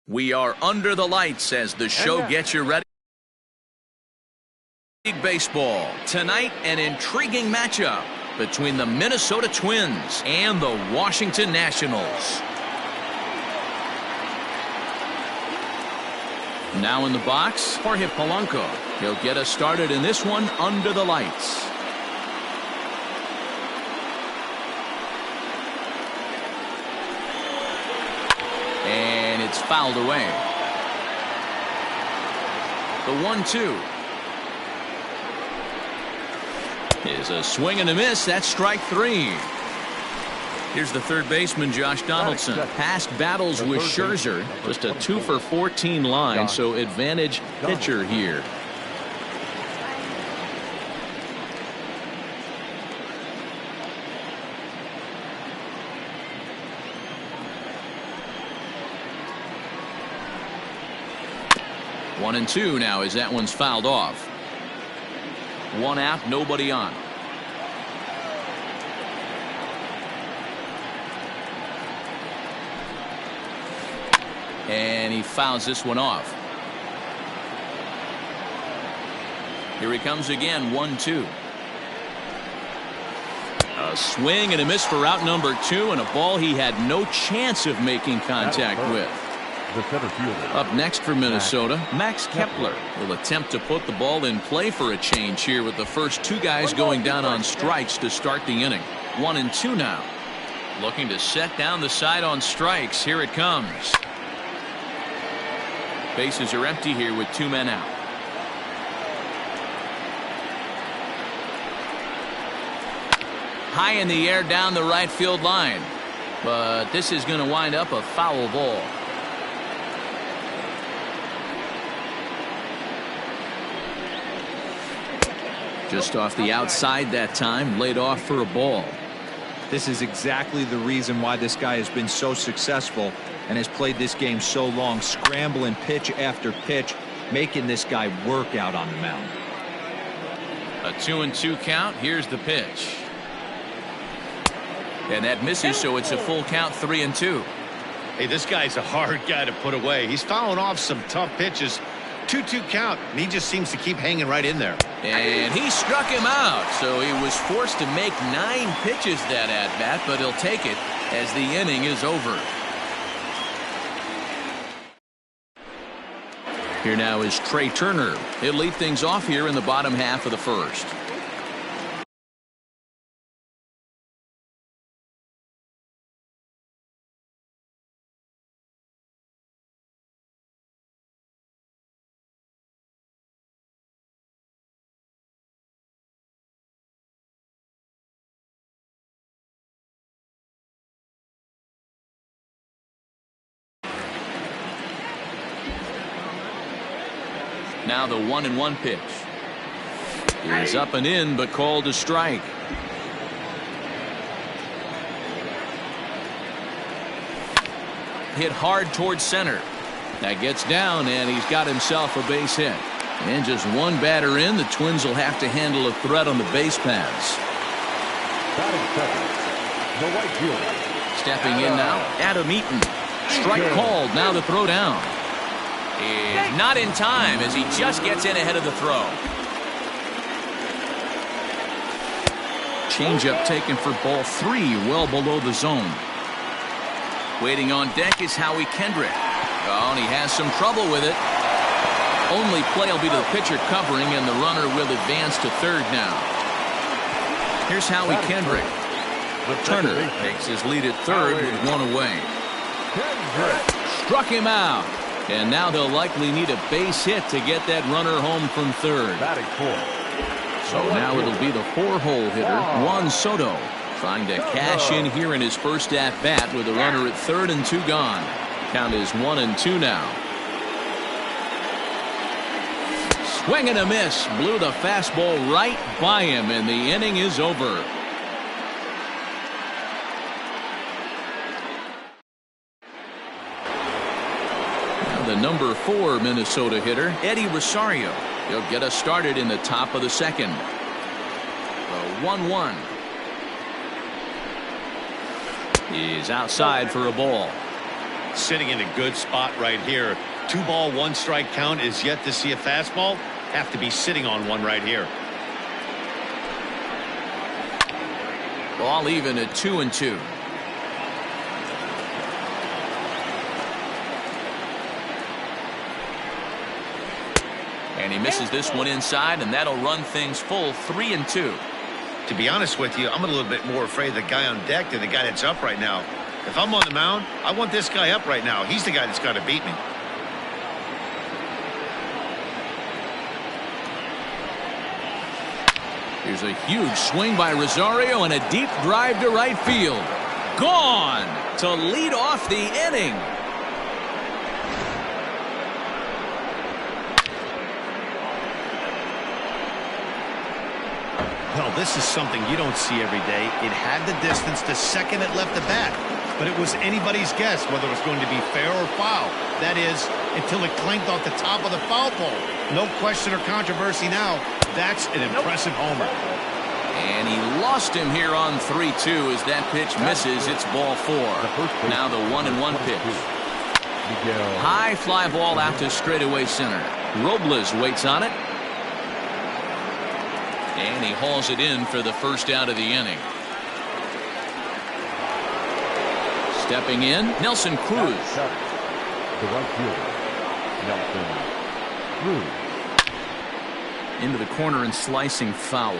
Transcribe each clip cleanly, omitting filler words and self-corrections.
We are under the lights as the show gets you ready. Baseball. Tonight, an intriguing matchup between the Minnesota Twins and the Washington Nationals. Now in the box, Jorge Polanco. He'll get us started in this one under the lights. And it's fouled away. The 1-2 is a swing and a miss. That's strike three. Here's the third baseman, Josh Donaldson. Past battles with Scherzer, just a 2 for 14 line, so advantage pitcher here. One and two now as that one's fouled off. One out, nobody on. And he fouls this one off. Here he comes again, 1-2. A swing and a miss for out number two, and a ball he had no chance of making contact with. Up next for Minnesota, Max Kepler will attempt to put the ball in play for a change here with the first two guys going down on strikes to start the inning. 1-2 now. Looking to set down the side on strikes. Here it comes. Bases are empty here with two men out. High in the air down the right field line. But this is going to wind up a foul ball. Just off the outside that time, laid off for a ball. This is exactly the reason why this guy has been so successful and has played this game so long, scrambling pitch after pitch, making this guy work out on the mound. A 2-2 count. Here's the pitch. And that misses, so it's a full count, 3-2. Hey, this guy's a hard guy to put away. He's fouling off some tough pitches. 2-2 count, and he just seems to keep hanging right in there. And he struck him out, so he was forced to make 9 pitches that at-bat, but he'll take it as the inning is over. Here now is Trey Turner. He'll lead things off here in the bottom half of the first. Now the 1-1 pitch is up and in, but called a strike. Hit hard towards center. That gets down, and he's got himself a base hit. And just one batter in, the Twins will have to handle a threat on the base paths. Stepping in now, Adam Eaton. Strike called. Now the throw down. Is not in time as he just gets in ahead of the throw. Changeup taken for ball 3, well below the zone. Waiting on deck is Howie Kendrick. Oh, and he has some trouble with it. Only play will be to the pitcher covering, and the runner will advance to third now. Here's Howie Kendrick. Turner takes his lead at third with one away. Struck him out. And now they'll likely need a base hit to get that runner home from third. So now it'll be the 4-hole hitter, Juan Soto, trying to cash in here in his first at-bat with a runner at third and 2 gone. Count is 1-2 now. Swing and a miss. Blew the fastball right by him, and the inning is over. The number 4 Minnesota hitter, Eddie Rosario. He'll get us started in the top of the second. The 1-1 is outside for a ball. Sitting in a good spot right here. 2-ball, 1-strike count is yet to see a fastball. Have to be sitting on one right here. Ball even at 2-2. And he misses this one inside, and that'll run things full 3-2. To be honest with you, I'm a little bit more afraid of the guy on deck than the guy that's up right now. If I'm on the mound, I want this guy up right now. He's the guy that's got to beat me. Here's a huge swing by Rosario and a deep drive to right field. Gone to lead off the inning. Well, this is something you don't see every day. It had the distance to second it left the bat, but it was anybody's guess whether it was going to be fair or foul. That is, until it clanked off the top of the foul pole. No question or controversy now. That's an impressive homer. And he lost him here on 3-2 as that pitch misses. It's ball 4. Now the 1-1 pitch. High fly ball out to straightaway center. Robles waits on it. And he hauls it in for the first out of the inning. Stepping in, Nelson Cruz. The right fielder, Nelson Cruz. Into the corner and slicing foul.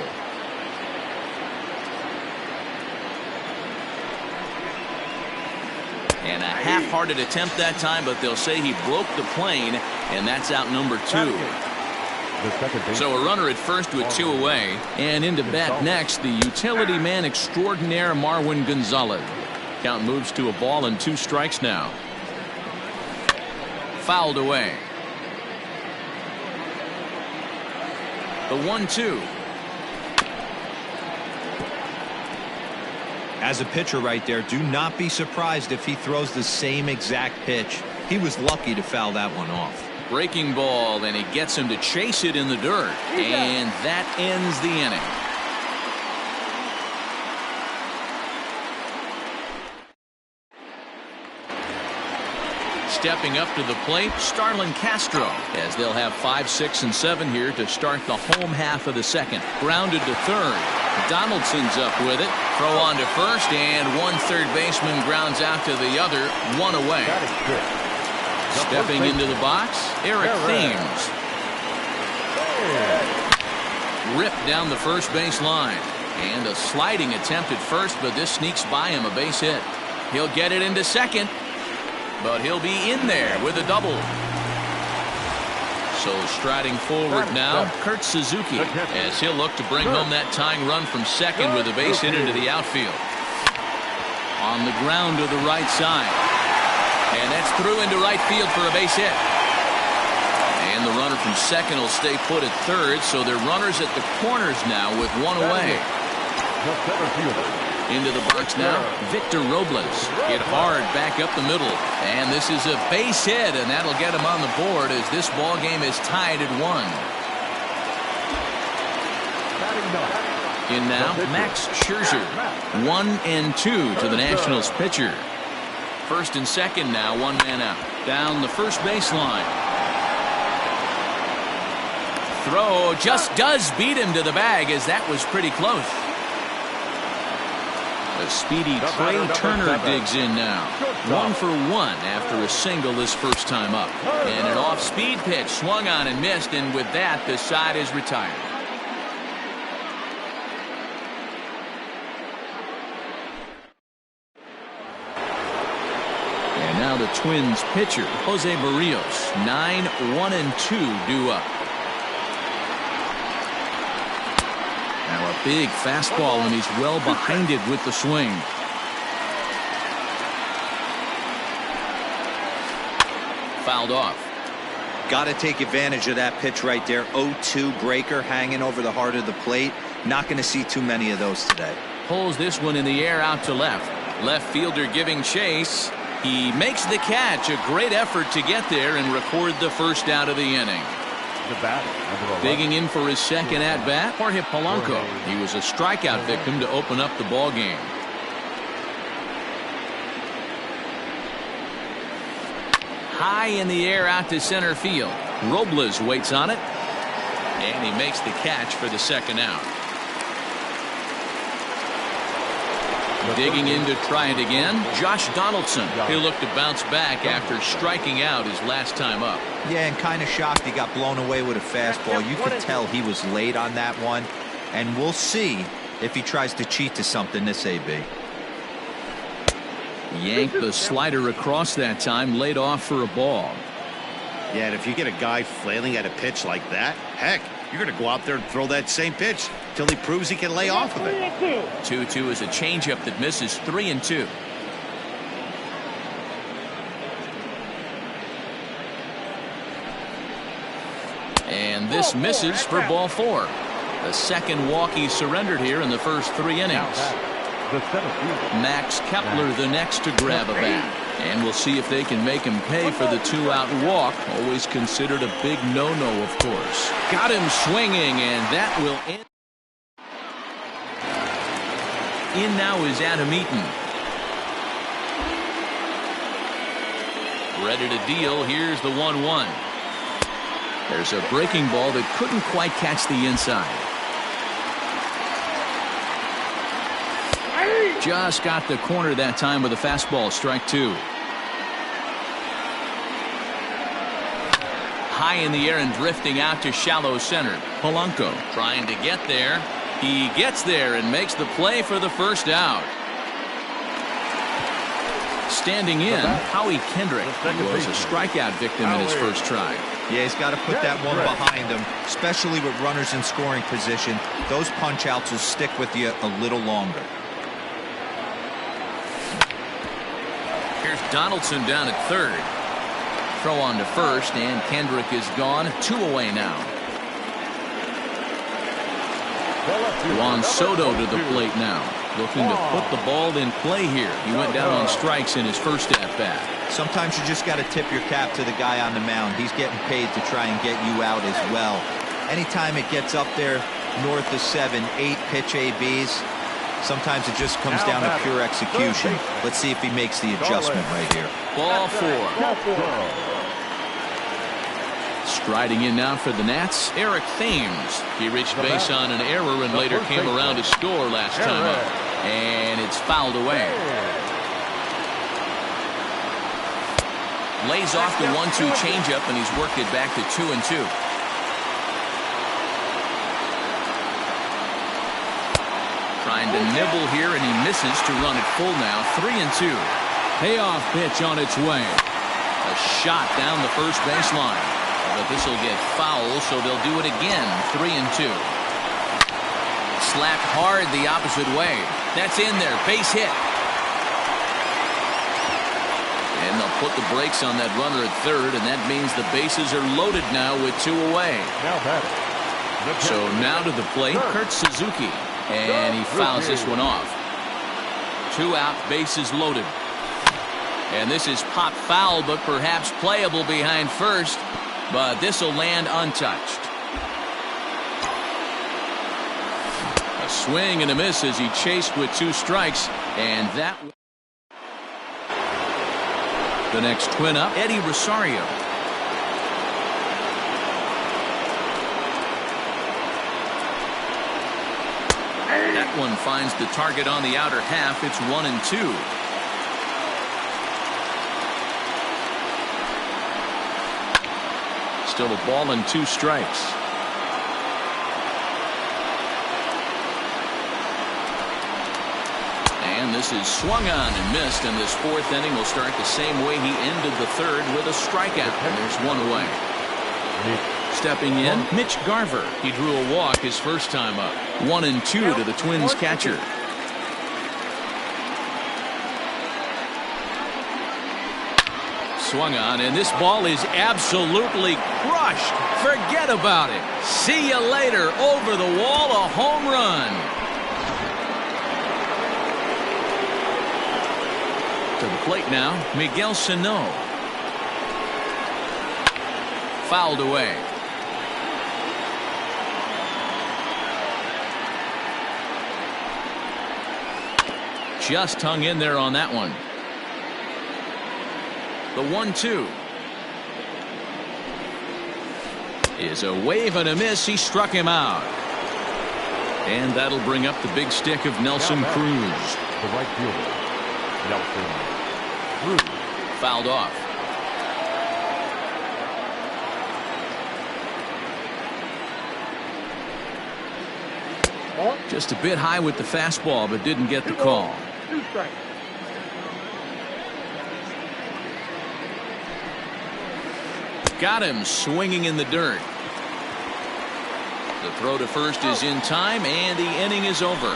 And a half-hearted attempt that time, but they'll say he broke the plane, and that's out number 2. So a runner at first with 2 away, and into bat next, the utility man extraordinaire Marwin Gonzalez. Count moves to a ball and 2 strikes now. Fouled away. The 1-2. As a pitcher right there, do not be surprised if he throws the same exact pitch. He was lucky to foul that one off. Breaking ball, and he gets him to chase it in the dirt. And that ends the inning. Stepping up to the plate, Starlin Castro, as they'll have 5, 6, and 7 here to start the home half of the second. Grounded to third. Donaldson's up with it. Throw on to first, and one third baseman grounds out to the other, 1 away. Stepping into the box, Eric Thames. Ripped down the first base line. And a sliding attempt at first, but this sneaks by him, a base hit. He'll get it into second, but he'll be in there with a double. So striding forward now, Kurt Suzuki, as he'll look to bring home that tying run from second with a base hit into the outfield. On the ground to the right side. And that's through into right field for a base hit. And the runner from second will stay put at third, so they're runners at the corners now with 1 away. Into the box now, Victor Robles. Hit hard back up the middle. And this is a base hit, and that'll get him on the board as this ball game is tied at 1. In now, Max Scherzer. 1-2 to the Nationals pitcher. First and second now, 1 man out. Down the first baseline. Throw just does beat him to the bag, as that was pretty close. A speedy Trey Turner digs in now. 1 for 1 after a single his first time up. And an off-speed pitch swung on and missed, and with that, the side is retired. And now the Twins pitcher, Jose Barrios. 9-1-2 due up. Now a big fastball, and he's well behind it with the swing. Fouled off. Got to take advantage of that pitch right there. 0-2 breaker hanging over the heart of the plate. Not going to see too many of those today. Pulls this one in the air out to left. Left fielder giving chase. He makes the catch. A great effort to get there and record the first out of the inning. Digging in for his second at-bat, Jorge Polanco. He was a strikeout victim to open up the ball game. High in the air out to center field. Robles waits on it. And he makes the catch for the second out. Digging in to try it again, Josh Donaldson. He'll look to bounce back after striking out his last time up. Yeah, and kind of shocked he got blown away with a fastball. You could tell he was late on that one. And we'll see if he tries to cheat to something this AB. Yanked the slider across that time, laid off for a ball. Yeah, and if you get a guy flailing at a pitch like that, heck, you're going to go out there and throw that same pitch till he proves he can lay off of it. 2-2 is a changeup that misses. 3-2. And this misses for ball 4. The second walk he surrendered here in the first 3 innings. Max Kepler the next to grab a bat. And we'll see if they can make him pay for the 2-out walk. Always considered a big no-no, of course. Got him swinging, and that will end. In now is Adam Eaton. Ready to deal. Here's the 1-1. There's a breaking ball that couldn't quite catch the inside. Just got the corner that time with a fastball. Strike 2. High in the air and drifting out to shallow center. Polanco trying to get there. He gets there and makes the play for the first out. Standing in, Howie Kendrick was a strikeout victim in his first try. Yeah, he's got to put that one behind him, especially with runners in scoring position. Those punch outs will stick with you a little longer. Here's Donaldson down at third. Throw on to first, and Kendrick is gone. 2 away now. Juan Soto to the plate now, looking to put the ball in play here. He went down on strikes in his first at-bat. Sometimes you just got to tip your cap to the guy on the mound. He's getting paid to try and get you out as well. Anytime it gets up there north of 7, 8 pitch ABs, sometimes it just comes down to pure execution. Let's see if he makes the adjustment right here. Ball 4. Striding in now for the Nats, Eric Thames. He reached base on an error and later came around to score last time up. And it's fouled away. Lays off the 1-2 changeup, and he's worked it back to 2-2. Trying to nibble here, and he misses to run it full now. 3-2. Payoff pitch on its way. A shot down the first baseline. But this will get foul, so they'll do it again. 3-2. Slapped hard the opposite way. That's in there. Base hit. And they'll put the brakes on that runner at third, and that means the bases are loaded now with 2 away. So now to the plate, Kurt Suzuki. And he fouls this one off. 2 out, bases loaded. And this is pop foul, but perhaps playable behind first. But this will land untouched. A swing and a miss as he chased with 2 strikes. And that. The next twin up, Eddie Rosario. That one finds the target on the outer half. It's 1-2. Still a ball and 2 strikes. And this is swung on and missed, and this 4th inning will start the same way he ended the 3rd with a strikeout, and there's 1 away. Stepping in, Mitch Garver. He drew a walk his first time up. 1-2 to the Twins catcher. Swung on, and this ball is absolutely crushed. Forget about it. See you later. Over the wall, a home run. To the plate now, Miguel Sano. Fouled away. Just hung in there on that one. The 1-2. is a wave and a miss. He struck him out. And that'll bring up the big stick of Nelson Cruz. The right fielder, Nelson Cruz. Fouled off. Just a bit high with the fastball, but didn't get the call. Got him swinging in the dirt. The throw to first is in time, and the inning is over.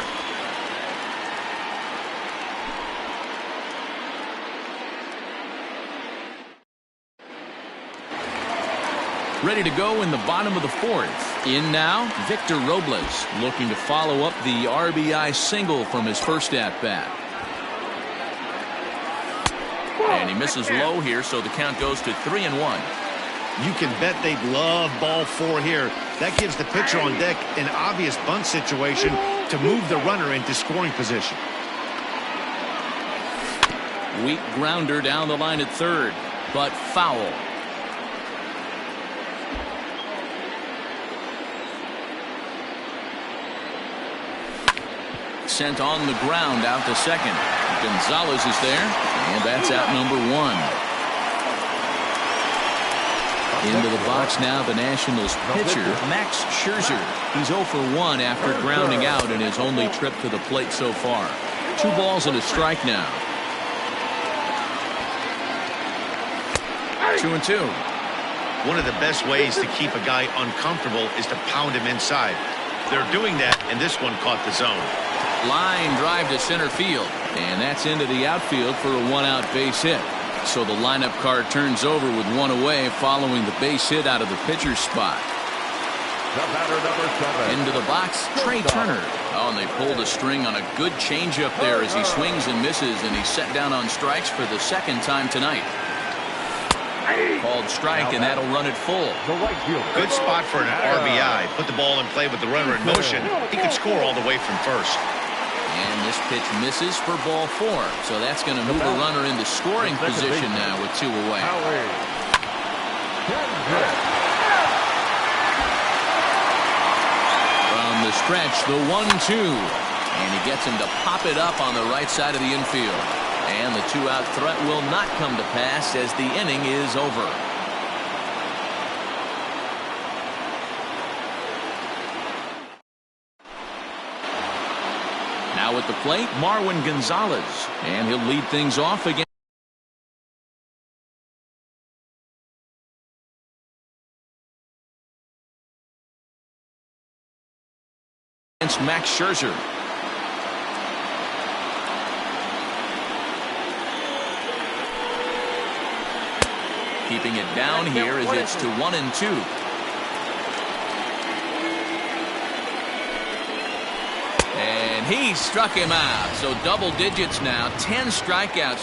Ready to go in the bottom of the fourth. In now, Victor Robles, looking to follow up the RBI single from his first at-bat. And he misses low here, so the count goes to 3-1. You can bet they'd love ball 4 here. That gives the pitcher on deck an obvious bunt situation to move the runner into scoring position. Weak grounder down the line at third, but foul. Sent on the ground out to second. Gonzalez is there, and that's out number 1. Into the box now, the Nationals pitcher, Max Scherzer. He's 0 for 1 after grounding out in his only trip to the plate so far. 2 balls and a strike now. 2-2. One of the best ways to keep a guy uncomfortable is to pound him inside. They're doing that, and this one caught the zone. Line drive to center field, and that's into the outfield for a 1-out base hit. So the lineup card turns over with 1 away following the base hit out of the pitcher's spot. The batter, number 7. Into the box, Trey Turner. Oh, and they pulled a string on a good changeup there as he swings and misses, and he's set down on strikes for the second time tonight. Called strike, and that'll run it full. Good spot for an RBI. Put the ball in play with the runner in motion. He could score all the way from first. And this pitch misses for ball 4. So that's going to move a runner into scoring position now with 2 away. From the stretch, the 1-2. And he gets him to pop it up on the right side of the infield. And the 2-out threat will not come to pass as the inning is over. Now at the plate, Marwin Gonzalez, and he'll lead things off again. Against Max Scherzer. Keeping it down here as it's to 1-2. And he struck him out. So double digits now. 10 strikeouts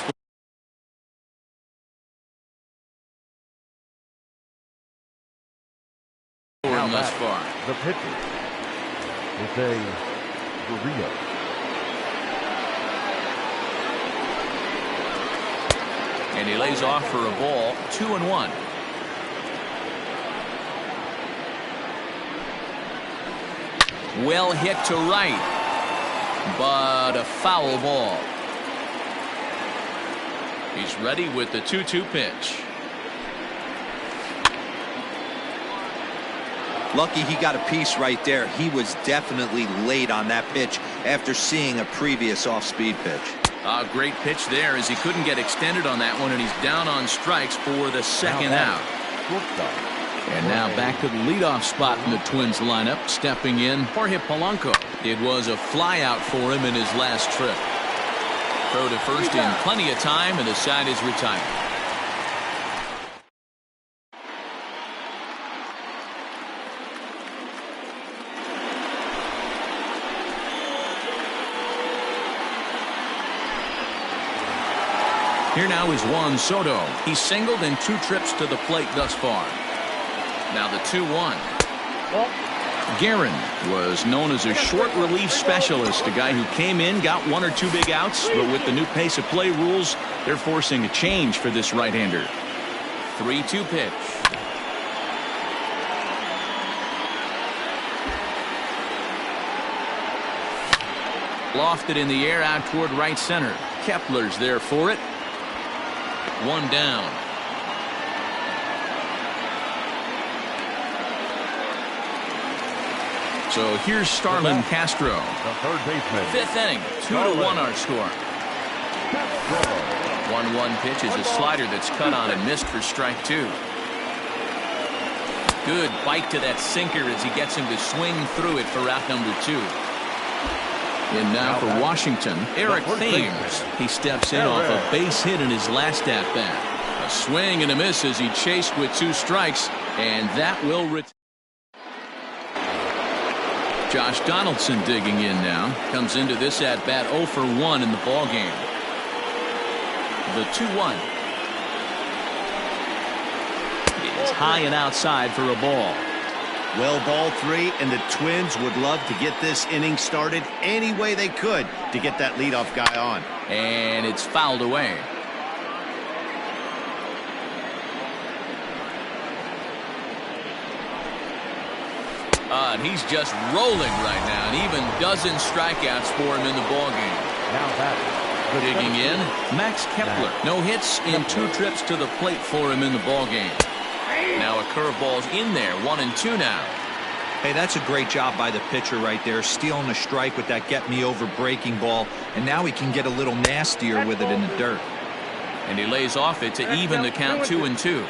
for him thus far. The pitcher, Jose Gurriel. And he lays off for a ball. 2-1. Well hit to right, but a foul ball. He's ready with the 2-2 pitch. Lucky he got a piece right there. He was definitely late on that pitch after seeing a previous off-speed pitch. A great pitch there as he couldn't get extended on that one, and he's down on strikes for the second out. And now back to the leadoff spot in the Twins lineup. Stepping in, Jorge Polanco. It was a flyout for him in his last trip. Throw to first in plenty of time, and the side is retired. Here now is Juan Soto. He's singled in 2 trips to the plate thus far. Now the 2-1. Guerin was known as a short relief specialist, a guy who came in, got 1 or 2 big outs, but with the new pace of play rules, they're forcing a change for this right-hander. 3-2 pitch. Lofted in the air out toward right center. Kepler's there for it. One down. So here's Starlin Castro. The third baseman. Fifth inning, 2-1 our score. 1-1 pitch is a slider that's cut on and missed for strike two. Good bite to that sinker as he gets him to swing through it for out number two. And now for Washington, Eric Thames. He steps in off a base hit in his last at-bat. A swing and a miss as he chased with 2 strikes, and that will return. Josh Donaldson digging in now. Comes into this at-bat 0 for 1 in the ballgame. The 2-1. It's high and outside for a ball. Well, ball 3, and the Twins would love to get this inning started any way they could to get that leadoff guy on. And it's fouled away. And he's just rolling right now, and even dozen strikeouts for him in the ballgame. Now that's digging in, Max Kepler. No hits in 2 trips to the plate for him in the ballgame. Now a curveball's in there, 1-2 now. Hey, that's a great job by the pitcher right there, stealing a strike with that get-me-over breaking ball, and now he can get a little nastier with it in the dirt. And he lays off it to even the count 2-2.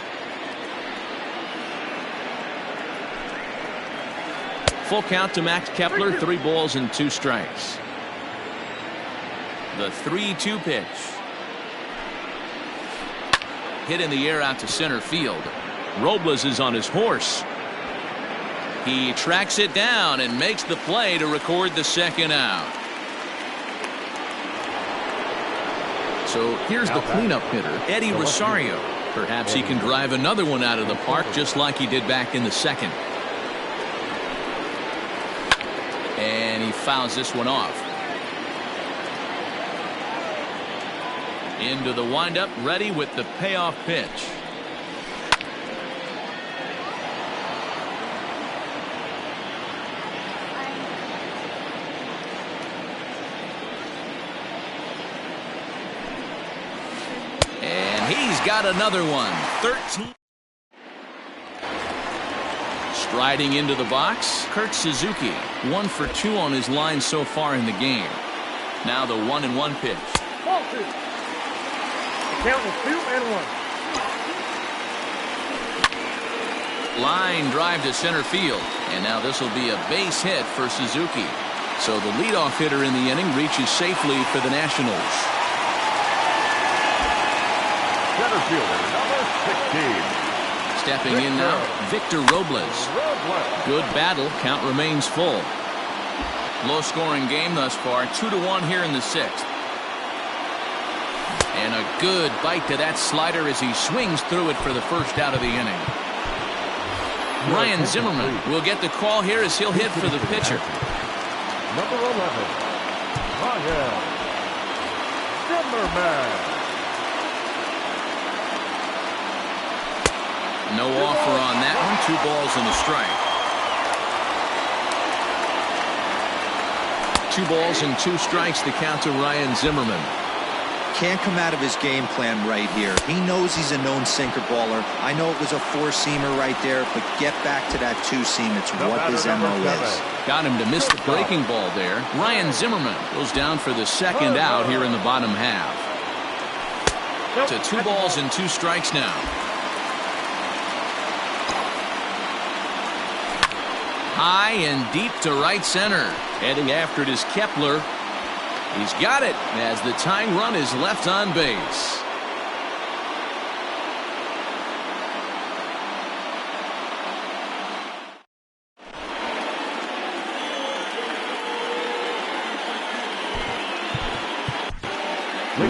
Full count to Max Kepler, 3 balls and 2 strikes. The 3-2 pitch. Hit in the air out to center field. Robles is on his horse. He tracks it down and makes the play to record the second out. So here's the cleanup hitter, Eddie Rosario. Perhaps he can drive another one out of the park just like he did back in the second. And he fouls this one off. Into the windup, ready with the payoff pitch. And he's got another one. 13. Striding into the box, Kurt Suzuki. 1 for 2 on his line so far in the game. Now the 1-1 pitch. Ball 2. Count is 2-1. Line drive to center field. And now this will be a base hit for Suzuki. So the leadoff hitter in the inning reaches safely for the Nationals. center fielder, number 16. Stepping in now, Victor Robles. Good battle. Count remains full. Low-scoring game thus far. 2-1 here in the 6th. And a good bite to that slider as he swings through it for the first out of the inning. Ryan Zimmerman will get the call here as he'll hit for the pitcher. Number 11, Ryan Zimmerman. No offer on that one. 2 balls and a strike. 2 balls and 2 strikes to count to Ryan Zimmerman. Can't come out of his game plan right here. He knows he's a known sinker baller. I know it was a 4-seamer right there, but get back to that 2-seam. It's what his MO is. Got him to miss the breaking ball there. Ryan Zimmerman goes down for the second out here in the bottom half. To 2 balls and 2 strikes now. High and deep to right center. Heading after it is Kepler. He's got it as the tying run is left on base.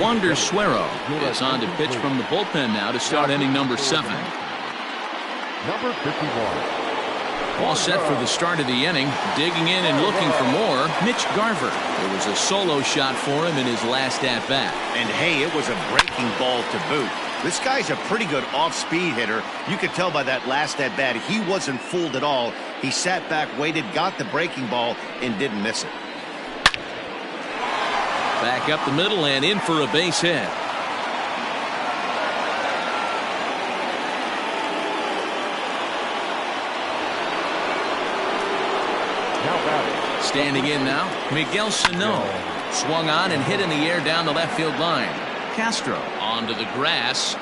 Wander Suero is on to pitch from the bullpen now to start inning number 7. Number 51. All set for the start of the inning. Digging in and looking for more, Mitch Garver. It was a solo shot for him in his last at-bat. And hey, it was a breaking ball to boot. This guy's a pretty good off-speed hitter. You could tell by that last at-bat he wasn't fooled at all. He sat back, waited, got the breaking ball, and didn't miss it. Back up the middle and in for a base hit. Standing in now, Miguel Sano. Swung on and hit in the air down the left field line. Castro onto the grass.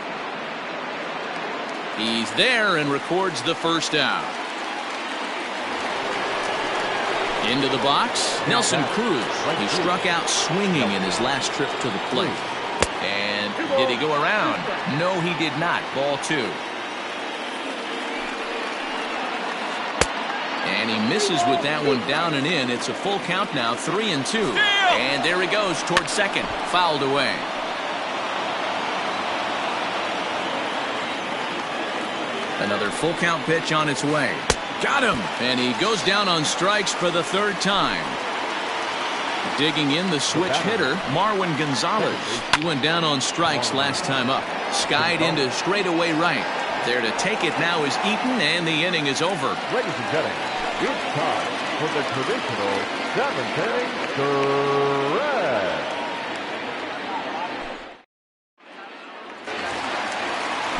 He's there and records the first out. Into the box, Nelson Cruz. He struck out swinging in his last trip to the plate. And did he go around? No, he did not. Ball 2. And he misses with that one down and in. It's a full count now, 3-2. And there he goes towards second. Fouled away. Another full count pitch on its way. Got him. And he goes down on strikes for the third time. Digging in the switch hitter, Marwin Gonzalez. He went down on strikes last time up. Skied into straightaway right. There to take it now is Eaton, and the inning is over. Ladies and gentlemen, it's time for the traditional 7th-inning stretch.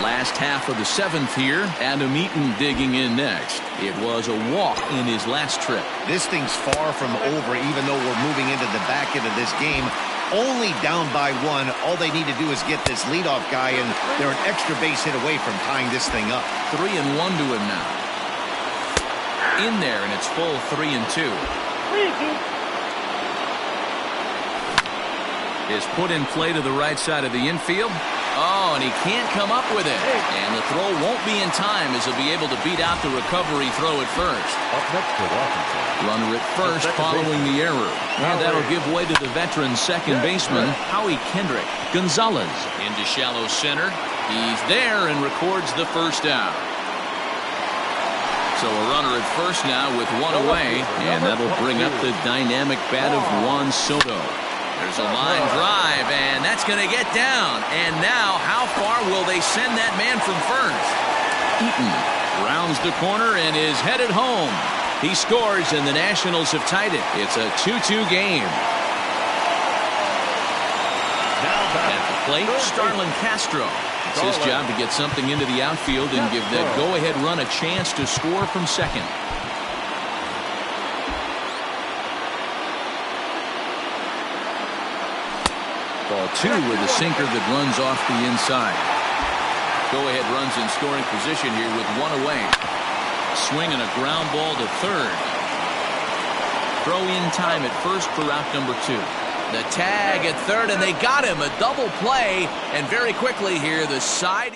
Last half of the 7th here. Adam Eaton digging in next. It was a walk in his last trip. This thing's far from over, even though we're moving into the back end of this game. Only down by 1. All they need to do is get this leadoff guy, and they're an extra base hit away from tying this thing up. 3-1 to him now. In there, and it's full 3-2. Is put in play to the right side of the infield. Oh, and he can't come up with it. And the throw won't be in time as he'll be able to beat out the recovery throw at first. Up next to Washington. Runner at first following the error. And that'll give way to the veteran second baseman, Howie Kendrick. Gonzalez into shallow center. He's there and records the first out. So a runner at first now with 1 away. And that'll bring up the dynamic bat of Juan Soto. There's a line drive, and that's going to get down. And now, how far will they send that man from first? Eaton rounds the corner and is headed home. He scores, and the Nationals have tied it. It's a 2-2 game. At the plate, Starlin Castro. It's his job to get something into the outfield and give that go-ahead run a chance to score from second. Ball 2 with a sinker that runs off the inside. Go-ahead runs in scoring position here with 1 away. Swing and a ground ball to third. Throw in time at first for out number 2. The tag at third, and they got him. A double play, and very quickly here, the side.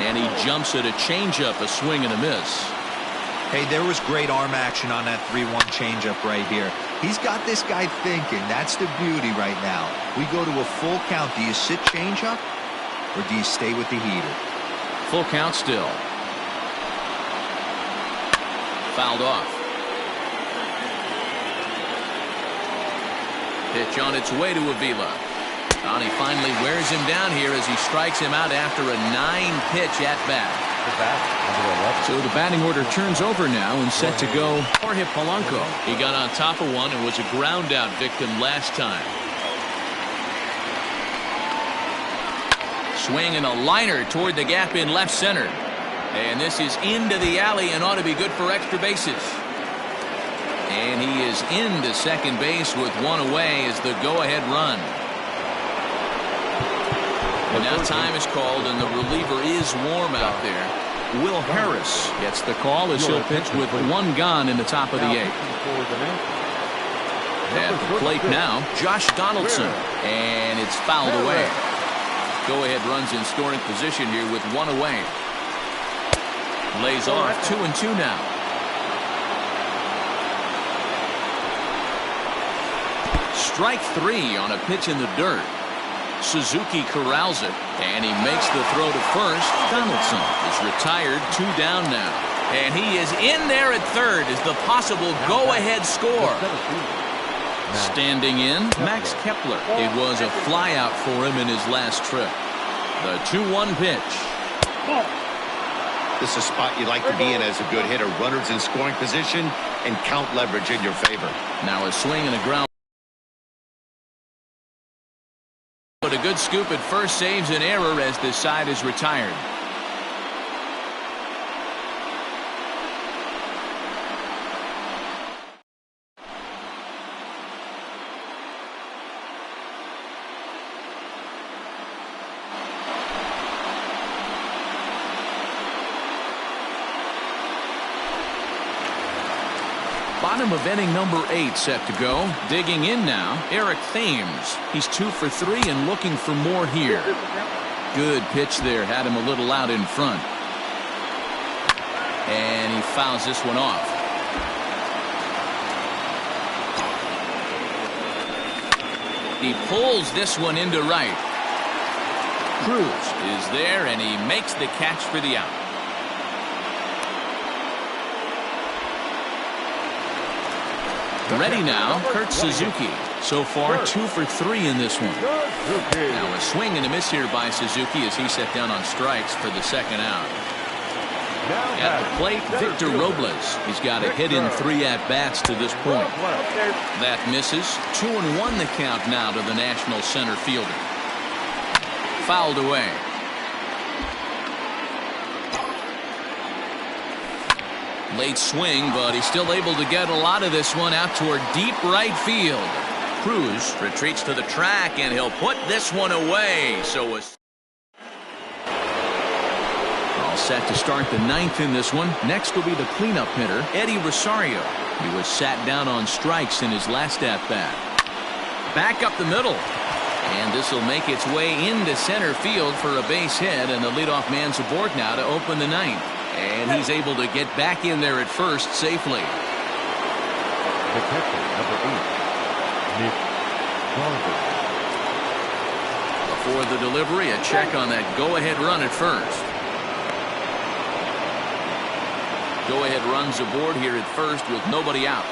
And he jumps at a changeup, a swing and a miss. Hey, there was great arm action on that 3-1 changeup right here. He's got this guy thinking. That's the beauty right now. We go to a full count. Do you sit changeup or do you stay with the heater? Full count still. Fouled off. Pitch on its way to Avila. And he finally wears him down here as he strikes him out after a 9-pitch at-bat. So the batting order turns over now and set to go Jorge Polanco. He got on top of one and was a ground-out victim last time. Swing and a liner toward the gap in left center. And this is into the alley and ought to be good for extra bases. And he is into second base with 1 away as the go-ahead run. And now time is called, and the reliever is warm out there. Will Harris gets the call as he'll pitch with 1 gone in the top of the 8th. At the plate now, Josh Donaldson, and it's fouled away. Go-ahead runs in scoring position here with 1 away. Lays off 2-2 now. Strike 3 on a pitch in the dirt. Suzuki corrals it, and he makes the throw to first. Donaldson is retired, 2 down now. And he is in there at third as the possible go-ahead score. Standing in, Max Kepler. It was a flyout for him in his last trip. The 2-1 pitch. This is a spot you like to be in as a good hitter. Runners in scoring position and count leverage in your favor. Now a swing and a ground. But a good scoop at first saves an error as this side is retired. Bottom of inning number 8 set to go. Digging in now, Eric Thames. He's 2 for 3 and looking for more here. Good pitch there. Had him a little out in front. And he fouls this one off. He pulls this one into right. Cruz is there and he makes the catch for the out. Ready now, Kurt Suzuki. So far, 2 for 3 in this one. Now a swing and a miss here by Suzuki as he set down on strikes for the second out. At the plate, Victor Robles. He's got a hit in 3 at-bats to this point. That misses. 2-1 the count now to the National center fielder. Fouled away. Late swing, but he's still able to get a lot of this one out toward deep right field. Cruz retreats to the track, and he'll put this one away. So all set to start the 9th in this one. Next will be the cleanup hitter, Eddie Rosario. He was sat down on strikes in his last at-bat. Back up the middle. And this will make its way into center field for a base hit, and the leadoff man's aboard now to open the 9th. And he's able to get back in there at first safely. The catcher, number 8, Nick Garver. Before the delivery, a check on that go-ahead run at first. Go-ahead runs aboard here at first with nobody out.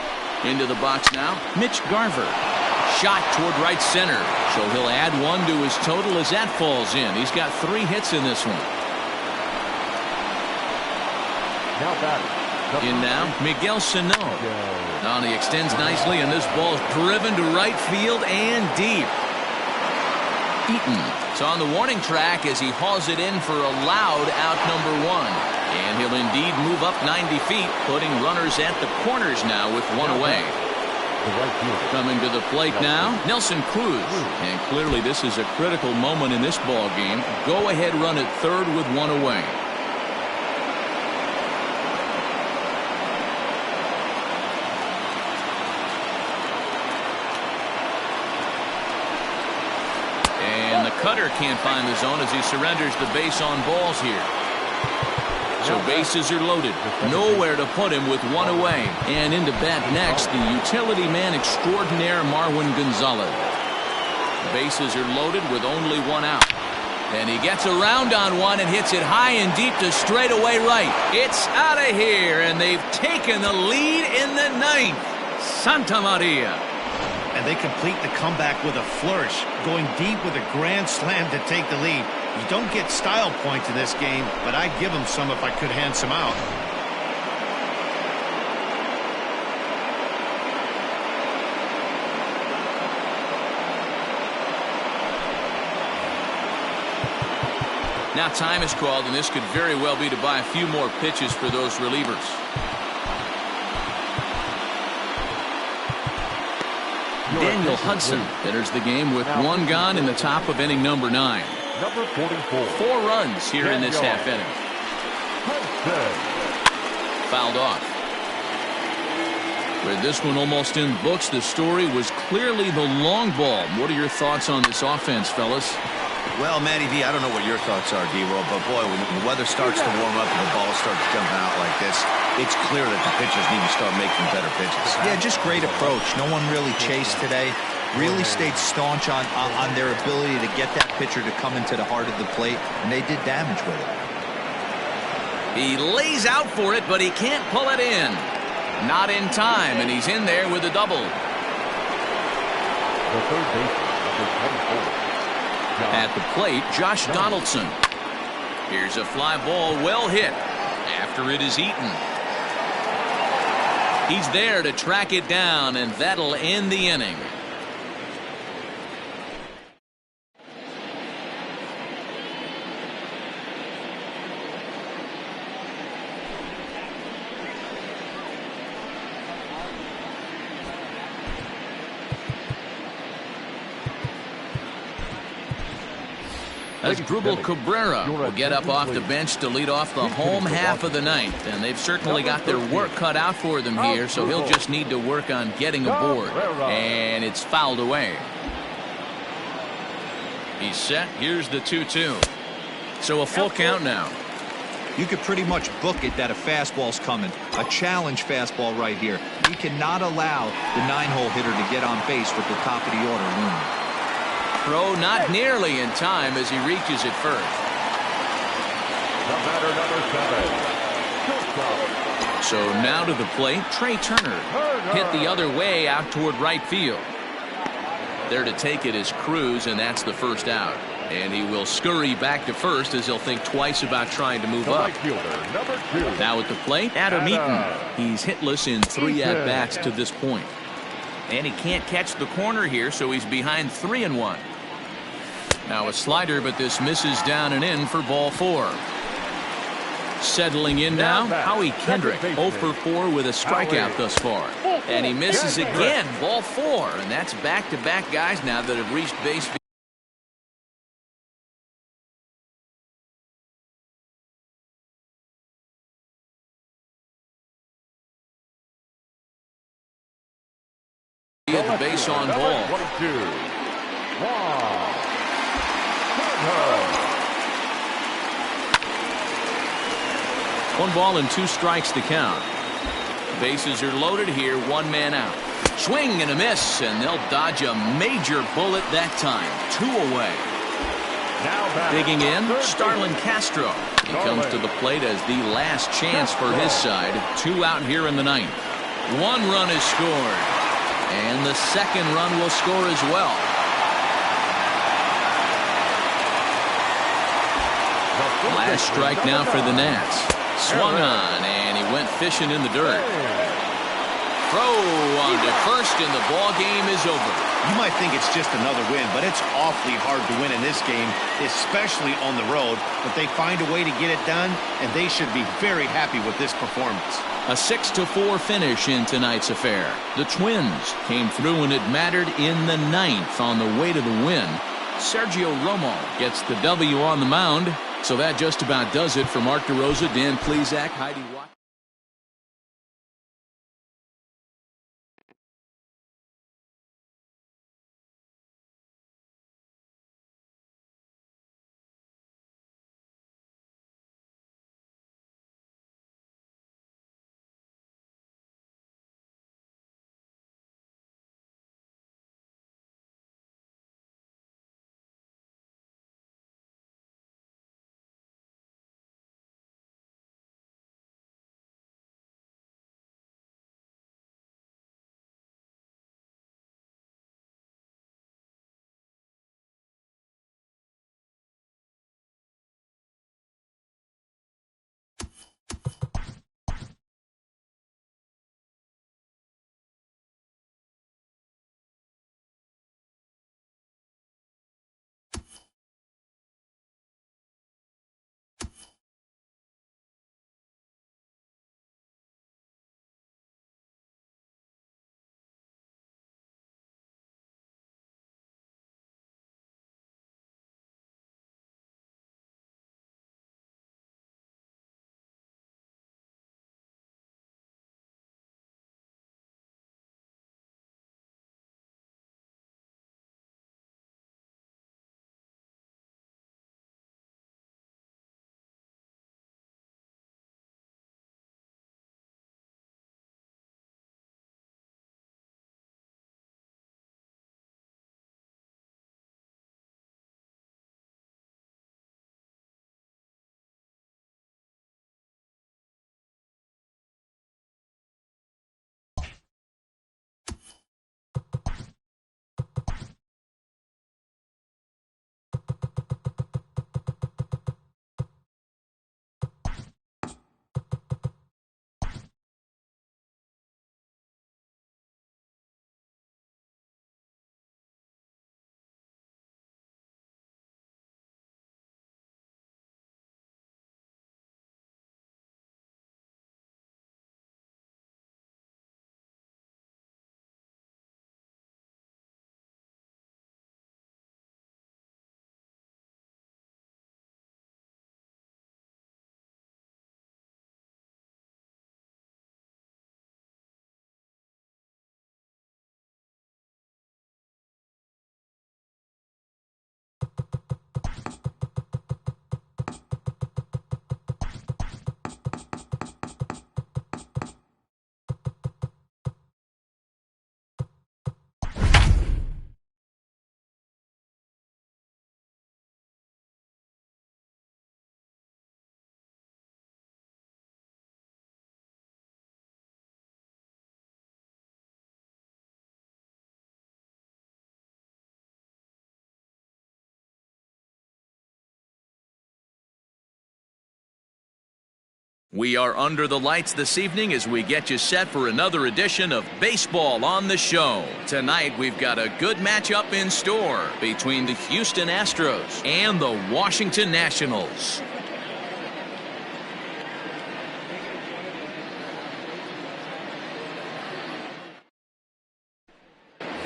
Into the box now, Mitch Garver. Shot toward right center. So he'll add 1 to his total as that falls in. He's got 3 hits in this one. In now, Miguel Sano. Now he extends nicely, and this ball's driven to right field and deep. Eaton is on the warning track as he hauls it in for a loud out number 1. And he'll indeed move up 90 feet, putting runners at the corners now with 1 away. Coming to the plate now, Nelson Cruz. And clearly this is a critical moment in this ball game. Go ahead run at third with 1 away. Cutter can't find the zone as he surrenders the base on balls here. So bases are loaded. Nowhere to put him with 1 away. And into bat next, the utility man extraordinaire Marwin Gonzalez. Bases are loaded with only 1 out. And he gets around on 1 and hits it high and deep to straightaway right. It's out of here, and they've taken the lead in the 9th. Santa Maria. And they complete the comeback with a flourish, going deep with a grand slam to take the lead. You don't get style points in this game, but I'd give them some if I could hand some out. Now time is called, and this could very well be to buy a few more pitches for those relievers. Daniel Hudson enters the game with 1 gone in the top of inning number 9. Number 44. 4 runs here in this half inning. Fouled off. With this one almost in the books, the story was clearly the long ball. What are your thoughts on this offense, fellas? Well, Matty V, I don't know what your thoughts are, D-Roll, but boy, when the weather starts to warm up and the ball starts jumping out like this, it's clear that the pitchers need to start making better pitches. Yeah, just great approach. No one really chased today. Really stayed staunch on their ability to get that pitcher to come into the heart of the plate, and they did damage with it. He lays out for it, but he can't pull it in. Not in time, and he's in there with a double. The third baseman, number 24. At the plate, Josh Donaldson. Here's a fly ball well hit after it is eaten. He's there to track it down, and that'll end the inning. As Drupal Cabrera will get up off the bench to lead off the home half of the ninth. And they've certainly got their work cut out for them here, so he'll just need to work on getting aboard. And it's fouled away. He's set. Here's the 2-2. So a full count now. You could pretty much book it that a fastball's coming. A challenge fastball right here. He cannot allow the 9-hole hitter to get on base with the top of the order looming. Throw not nearly in time as he reaches it first. The batter, number 7. So now to the plate, Trey Turner. Hit the other way out toward right field. There to take it is Cruz, and that's the first out. And he will scurry back to first as he'll think twice about trying to move up. Right fielder, number 2. Now at the plate, Adam Eaton. He's hitless in 3 at-bats to this point. And he can't catch the corner here, so he's behind 3-1. Now a slider, but this misses down and in for ball 4. Settling in now, Howie Kendrick, 0 for 4 with a strikeout thus far. And he misses again, ball 4. And that's back-to-back guys now that have reached base. The base on ball. 22. One ball and 2 strikes to count. Bases are loaded here, 1 man out. Swing and a miss, and they'll dodge a major bullet that time. 2 away. Digging in, Starlin Castro. He comes to the plate as the last chance for his side. 2 out here in the ninth. 1 run is scored. And the second run will score as well. Last strike now for the Nats. Swung on, and he went fishing in the dirt. Throw on to first, and the ball game is over. You might think it's just another win, but it's awfully hard to win in this game, especially on the road. But they find a way to get it done, and they should be very happy with this performance. A 6-4 finish in tonight's affair. The Twins came through, and it mattered in the ninth on the way to the win. Sergio Romo gets the W on the mound. So that just about does it for Mark DeRosa, Dan Plesac, Heidi Watt. We are under the lights this evening as we get you set for another edition of Baseball on the Show. Tonight, we've got a good matchup in store between the Houston Astros and the Washington Nationals.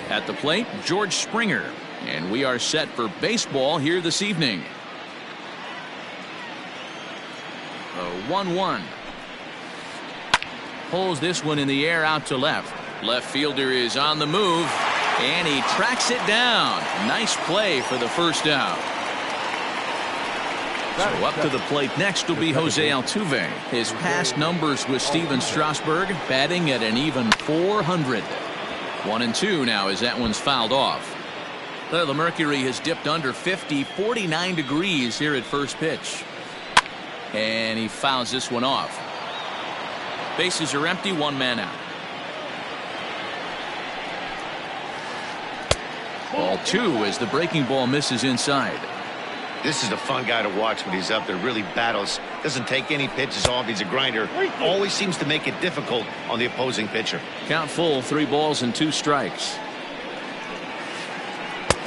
At the plate, George Springer, and we are set for baseball here this evening. The 1-1. Pulls this one in the air out to left. Left fielder is on the move, and he tracks it down. Nice play for the first out. So up to the plate next will be Jose Altuve. His past numbers with Steven Strasburg, batting at an even .400. 1-2 now as that one's fouled off. Well, the mercury has dipped under 50, 49 degrees here at first pitch. And he fouls this one off. Bases are empty, one man out. Ball 2 as the breaking ball misses inside. This is a fun guy to watch when he's up there. Really battles. Doesn't take any pitches off. He's a grinder. Always seems to make it difficult on the opposing pitcher. Count full, 3 balls and 2 strikes.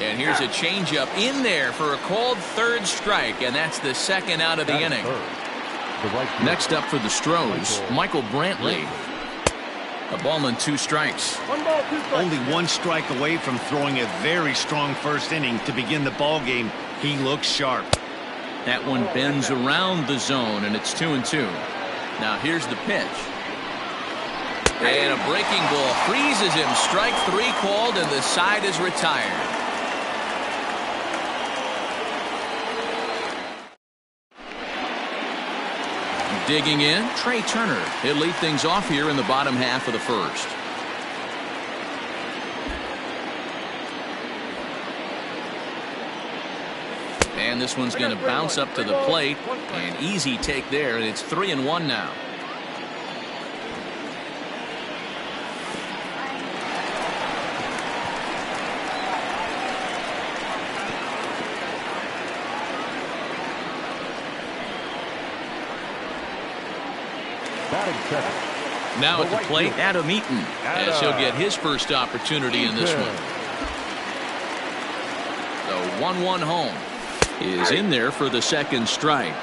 And here's a changeup in there for a called third strike, and that's the second out of the inning. Next up for the Stros, Michael Brantley. A ball and 2 strikes. Only 1 strike away from throwing a very strong first inning to begin the ball game. He looks sharp. That one bends around the zone, and it's 2-2. Now here's the pitch. And a breaking ball freezes him. Strike 3 called, and the side is retired. Digging in, Trey Turner. He'll lead things off here in the bottom half of the first. And this one's going to bounce up to the plate. An easy take there, and it's 3-1 now. Now at the plate, Adam Eaton, as he'll get his first opportunity in this one. The 1-1 home is in there for the second strike.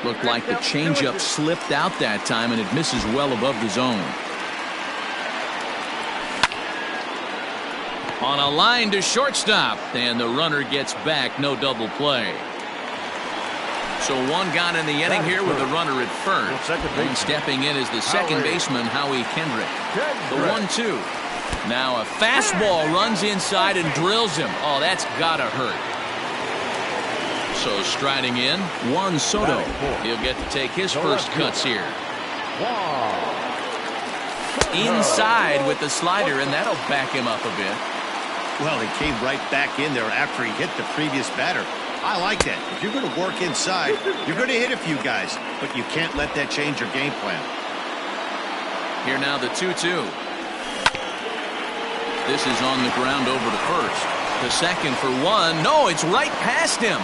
Looked like the changeup slipped out that time, and it misses well above the zone. On a line to shortstop, and the runner gets back. No double play. So 1 gone in the inning here with the runner at first. And stepping in is the second baseman, Howie Kendrick. The 1-2. Now a fastball runs inside and drills him. Oh, that's gotta hurt. So striding in, Juan Soto. He'll get to take his first cuts here. Inside with the slider, and that'll back him up a bit. Well, he came right back in there after he hit the previous batter. I like that. If you're going to work inside, you're going to hit a few guys, but you can't let that change your game plan. Here now the 2-2. This is on the ground over to first. The second for 1. No, it's right past him.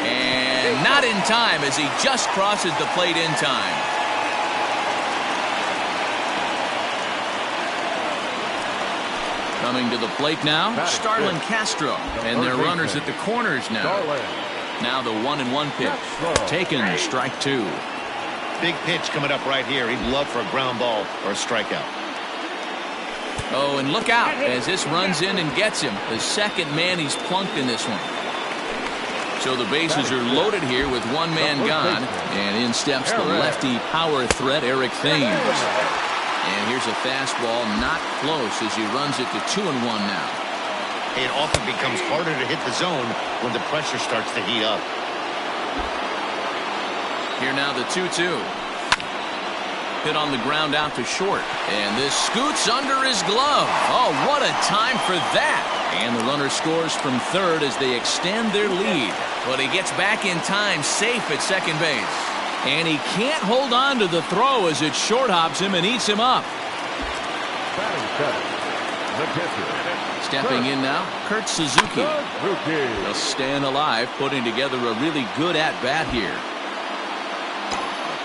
And not in time as he just crosses the plate in time. Coming to the plate now, Starlin Castro. And their runners at the corners now. Now the 1-1 pitch. Taken, strike 2. Big pitch coming up right here. He'd love for a ground ball or a strikeout. Oh, and look out as this runs in and gets him. The second man he's plunked in this one. So the bases are loaded here with 1 man gone. And in steps the lefty power threat, Eric Thames. And here's a fastball, not close as he runs it to 2-1 now. It often becomes harder to hit the zone when the pressure starts to heat up. Here now the 2-2. Hit on the ground out to short. And this scoots under his glove. Oh, what a time for that. And the runner scores from third as they extend their lead. But he gets back in time, safe at second base. And he can't hold on to the throw as it short hops him and eats him up. Stepping in now, Kurt Suzuki. Just staying alive, putting together a really good at-bat here.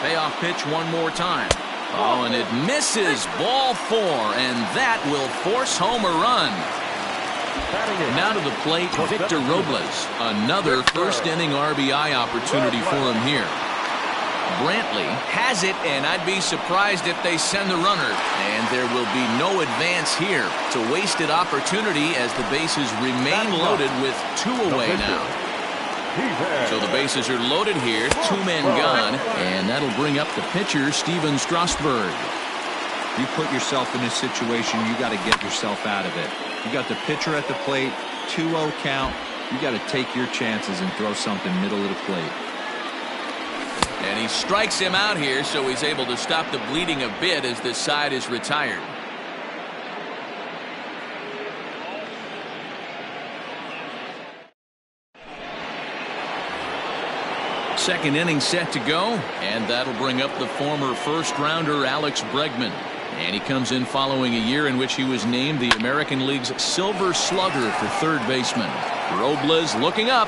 Payoff pitch one more time. Oh, and it misses. Ball 4, and that will force home a run. Now to the plate, Victor Robles. Another first-inning RBI opportunity for him here. Brantley has it, and I'd be surprised if they send the runner. And there will be no advance here. It's a wasted opportunity as the bases remain loaded with 2 away now. So the bases are loaded here, 2 men gone, and that'll bring up the pitcher, Steven Strasburg. You put yourself in this situation, you got to get yourself out of it. You got the pitcher at the plate, 2-0 count. You got to take your chances and throw something middle of the plate. And he strikes him out here, so he's able to stop the bleeding a bit as this side is retired. Second inning set to go, and that'll bring up the former first-rounder Alex Bregman. And he comes in following a year in which he was named the American League's Silver Slugger for third baseman. Robles looking up.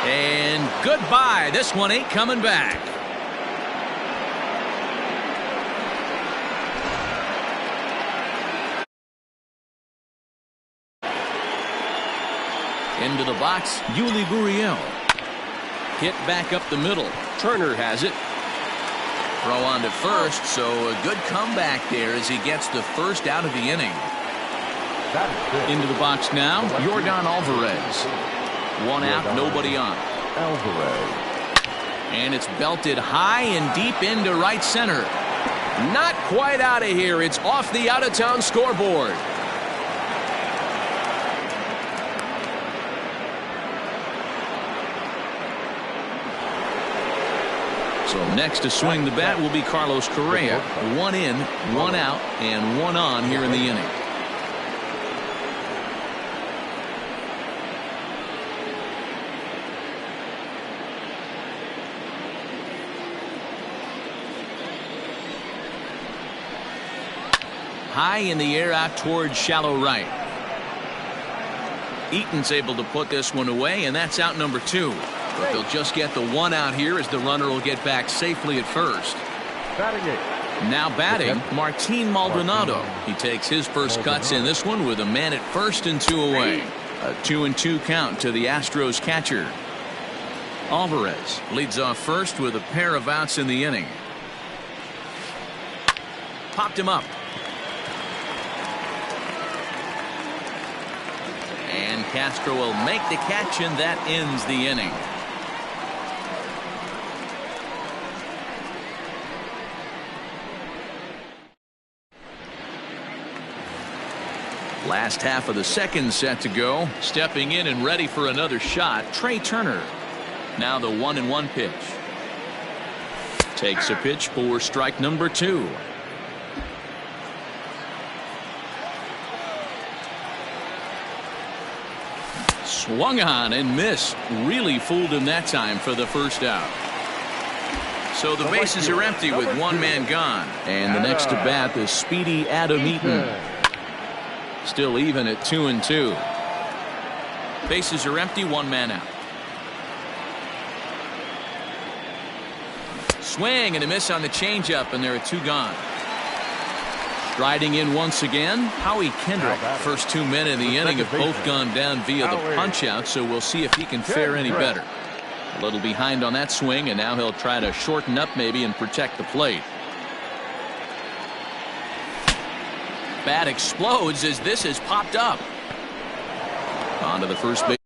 And goodbye. This one ain't coming back. Into the box, Yuli Gurriel. Hit back up the middle. Turner has it. Throw on to first, so a good comeback there as he gets the first out of the inning. Into the box now, Yordan Alvarez. 1 out, nobody on. And it's belted high and deep into right center. Not quite out of here. It's off the out-of-town scoreboard. So next to swing the bat will be Carlos Correa. 1 in, 1 out, and 1 on here in the inning. High in the air out towards shallow right. Eaton's able to put this one away, and that's out number 2. But they'll just get the 1 out here as the runner will get back safely at first. Now batting, Martin Maldonado. He takes his first cuts in this one with a man at first and 2 away. A 2-2 count to the Astros catcher. Alvarez leads off first with a pair of outs in the inning. Popped him up. And Castro will make the catch, and that ends the inning. Last half of the second set to go. Stepping in and ready for another shot, Trey Turner. Now the 1-1 pitch. Takes a pitch for strike number 2. Swung on and missed. Really fooled him that time for the first out. So the bases are empty with 1 man gone. And the next to bat is speedy Adam Eaton. Still even at 2-2. Bases are empty, 1 man out. Swing and a miss on the changeup, and there are 2 gone. Striding in once again, Howie Kendrick. First 2 men in the inning have both gone down via the punch-out, so we'll see if he can fare any better. A little behind on that swing, and now he'll try to shorten up maybe and protect the plate. Bat explodes as this has popped up. On to the first base.